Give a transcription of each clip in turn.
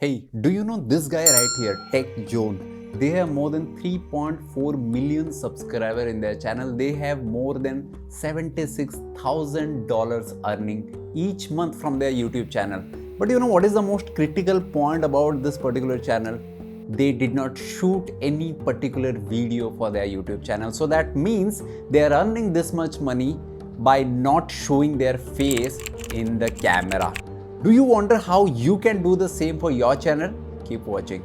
Hey, do you know this guy right here, Tech Zone? They have more than 3.4 million subscribers in their channel. They have more than $76,000 earning each month from their YouTube channel. But you know what is the most critical point about this particular channel? They did not shoot any particular video for their YouTube channel. So that means they are earning this much money by not showing their face in the camera. Do you wonder how you can do the same for your channel? Keep watching.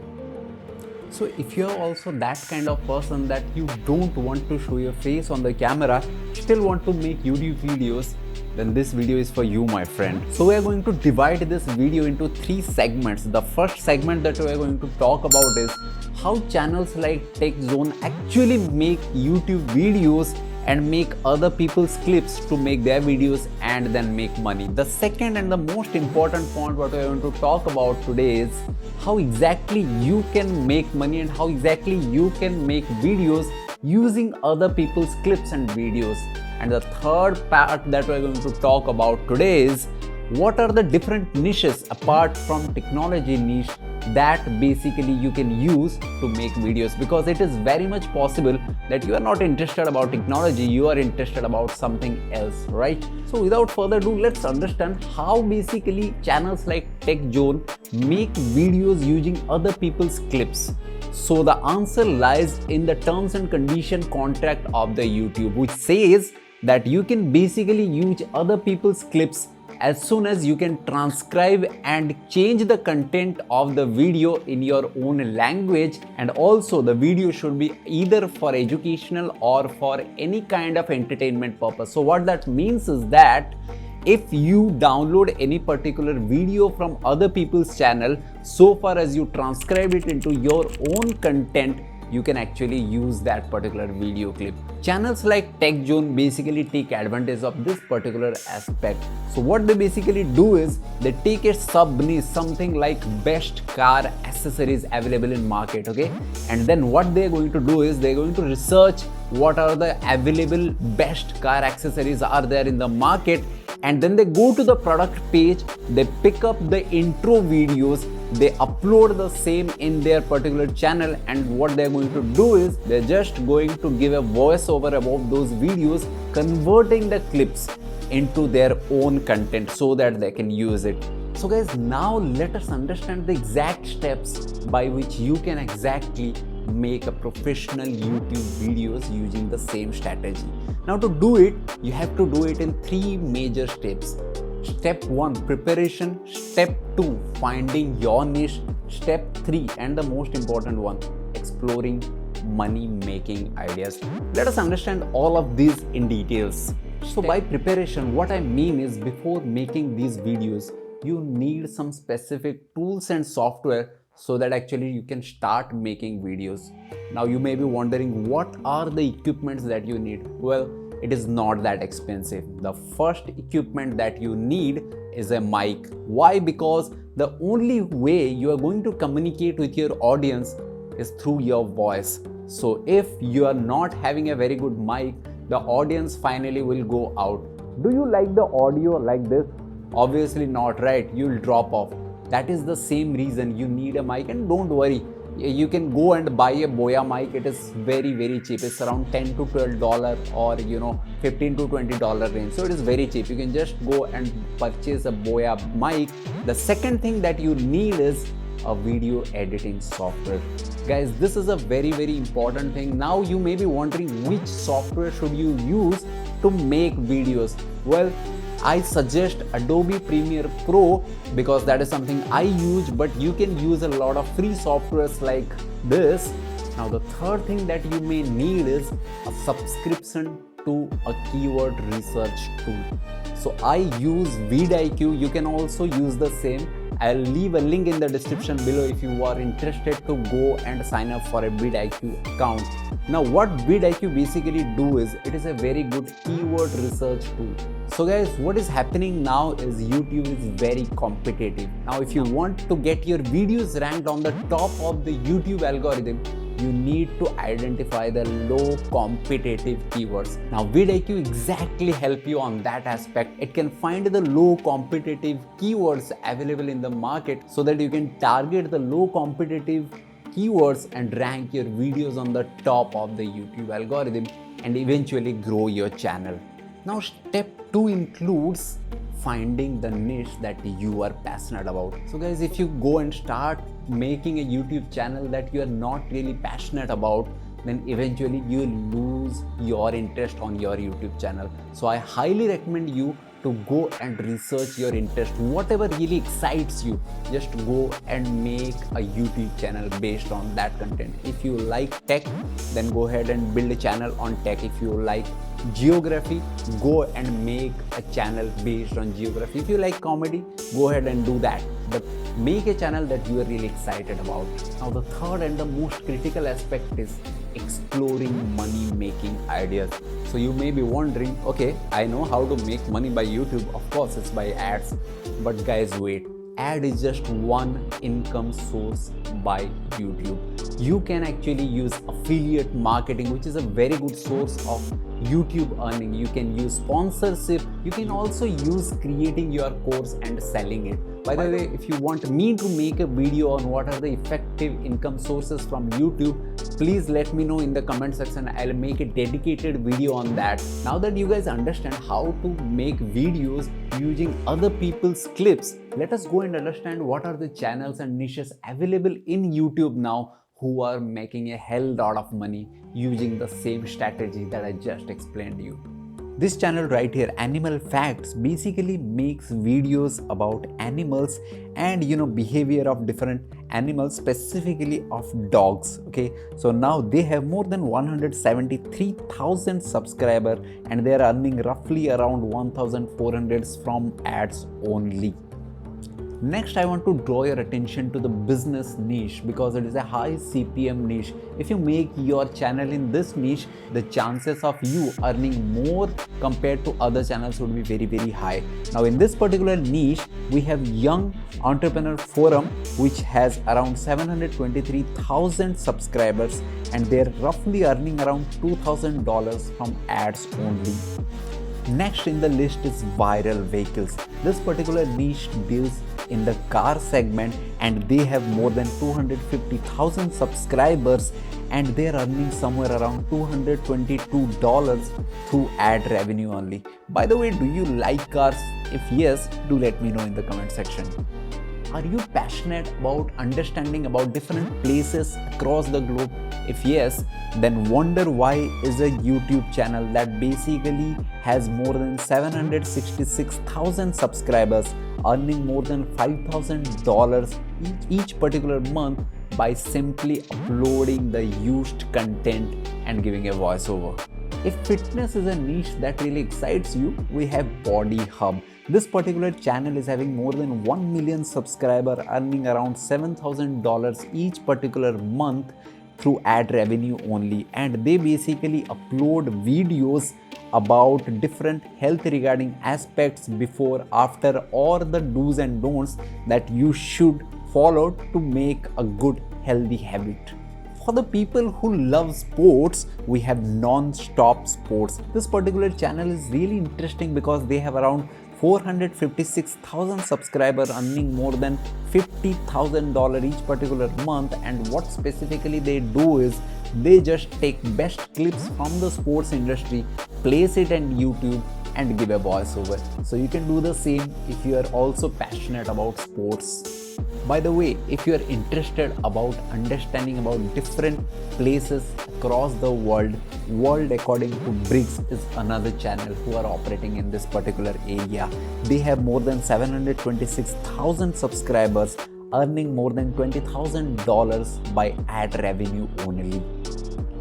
So if you're also that kind of person that you don't want to show your face on the camera, still want to make YouTube videos, then this video is for you, my friend. So we are going to divide this video into 3 segments. The first segment that we are going to talk about is how channels like Tech Zone actually make YouTube videos and make other people's clips to make their videos and then make money. The second and the most important point what we are going to talk about today is how exactly you can make money and how exactly you can make videos using other people's clips and videos. And the third part that we are going to talk about today is what are the different niches apart from technology niche that basically you can use to make videos, because it is very much possible that you are not interested about technology, you are interested about something else, right? So without further ado, let's understand how basically channels like Tech Zone make videos using other people's clips. So the answer lies in the terms and condition contract of the YouTube, which says that you can basically use other people's clips as soon as you can transcribe and change the content of the video in your own language, and also the video should be either for educational or for any kind of entertainment purpose. So what that means is that if you download any particular video from other people's channel, so far as you transcribe it into your own content, you can actually use that particular video clip. Channels like Tech Zone basically take advantage of this particular aspect. So what they basically do is they take a sub niche, something like best car accessories available in market, okay? And then what they're going to do is they're going to research what are the available best car accessories are there in the market, and then they go to the product page, they pick up the intro videos, they upload the same in their particular channel, and what they're going to do is they're just going to give a voiceover about those videos, converting the clips into their own content so that they can use it. So guys, now let us understand the exact steps by which you can exactly make a professional YouTube videos using the same strategy. Now to do it, you have to do it in 3 major steps. Step 1, preparation. Step 2, finding your niche. Step 3, and the most important one, exploring money making ideas. Let us understand all of these in details. So by preparation, what I mean is before making these videos, you need some specific tools and software so that actually you can start making videos. Now you may be wondering, what are the equipments that you need? Well, it is not that expensive. The first equipment that you need is a mic. Why? Because the only way you are going to communicate with your audience is through your voice. So if you are not having a very good mic, the audience finally will go out. Do you like the audio like this? Obviously not, right? You'll drop off. That is the same reason you need a mic. And don't worry, you can go and buy a Boya mic. It is very cheap. It's around $10 to $12 or $15 to $20 range. So it is very cheap. You can just go and purchase a Boya mic. The second thing that you need is a video editing software. Guys, this is a very important thing. Now you may be wondering, which software should you use to make videos? Well, I suggest Adobe Premiere Pro because that is something I use, but you can use a lot of free softwares like this. Now the third thing that you may need is a subscription to a keyword research tool. So I use Vid IQ. You can also use the same. I'll leave a link in the description below if you are interested to go and sign up for a Vid IQ account. Now what Vid IQ basically do is it is a very good keyword research tool. So guys, what is happening now is YouTube is very competitive. Now if you want to get your videos ranked on the top of the YouTube algorithm, you need to identify the low competitive keywords. Now Vid IQ exactly help you on that aspect. It can find the low competitive keywords available in the market so that you can target the low competitive keywords and rank your videos on the top of the YouTube algorithm and eventually grow your channel. Now step 2 includes finding the niche that you are passionate about. So guys, if you go and start making a YouTube channel that you are not really passionate about, then eventually you will lose your interest on your YouTube channel. So I highly recommend you to go and research your interest. Whatever really excites you, just go and make a YouTube channel based on that content. If you like tech, then go ahead and build a channel on tech. If you like geography, go and make a channel based on geography. If you like comedy, go ahead and do that. But make a channel that you are really excited about. Now the third and the most critical aspect is exploring money making ideas. So you may be wondering, okay, I know how to make money by YouTube. Of course, it's by ads. But guys, wait. Ad is just one income source by YouTube. You can actually use affiliate marketing, which is a very good source of YouTube earning. You can use sponsorship. You can also use creating your course and selling it. By the way, if you want me to make a video on what are the effective income sources from YouTube, please let me know in the comment section. I'll make a dedicated video on that. Now that you guys understand how to make videos using other people's clips, let us go and understand what are the channels and niches available in YouTube now who are making a hell lot of money using the same strategy that I just explained to you. This channel right here, Animal Facts, basically makes videos about animals and behavior of different animals, specifically of dogs. Okay, so now they have more than 173,000 subscribers and they are earning roughly around 1,400 from ads only. Next, I want to draw your attention to the business niche because it is a high CPM niche. If you make your channel in this niche, the chances of you earning more compared to other channels would be very, very high. Now, in this particular niche, we have Young Entrepreneur Forum, which has around 723,000 subscribers and they're roughly earning around $2,000 from ads only. Next in the list is Viral Vehicles. This particular niche deals in the car segment and they have more than 250,000 subscribers and they are earning somewhere around $222 through ad revenue only. By the way, do you like cars? If yes, do let me know in the comment section. Are you passionate about understanding about different places across the globe? If yes, then Wonder Why is a YouTube channel that basically has more than 766,000 subscribers, earning more than $5,000 each particular month by simply uploading the used content and giving a voiceover. If fitness is a niche that really excites you, we have Body Hub. This particular channel is having more than 1 million subscribers, earning around $7,000 each particular month through ad revenue only, and they basically upload videos about different health regarding aspects before, after, or the do's and don'ts that you should follow to make a good healthy habit. For the people who love sports, we have Non-Stop Sports. This particular channel is really interesting because they have around 456,000 subscribers, earning more than $50,000 each particular month. And what specifically they do is they just take best clips from the sports industry, place it on YouTube and give a voiceover. So you can do the same if you are also passionate about sports. By the way, if you are interested about understanding about different places across the world, World According to Briggs is another channel who are operating in this particular area. They have more than 726,000 subscribers, earning more than $20,000 by ad revenue only.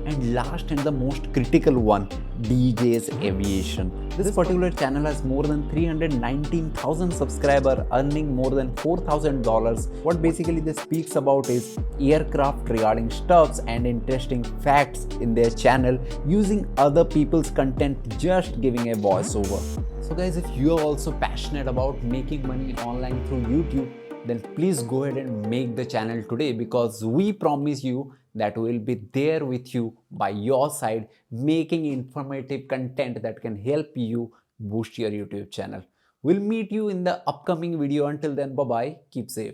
And last and the most critical one, DJ's Aviation. This particular channel has more than 319,000 subscribers, earning more than $4,000. What basically this speaks about is aircraft regarding stuffs and interesting facts in their channel, using other people's content, just giving a voiceover. So guys, if you are also passionate about making money online through YouTube, then please go ahead and make the channel today, because we promise you that will be there with you by your side, making informative content that can help you boost your YouTube channel. We'll meet you in the upcoming video. Until then, bye bye. Keep safe.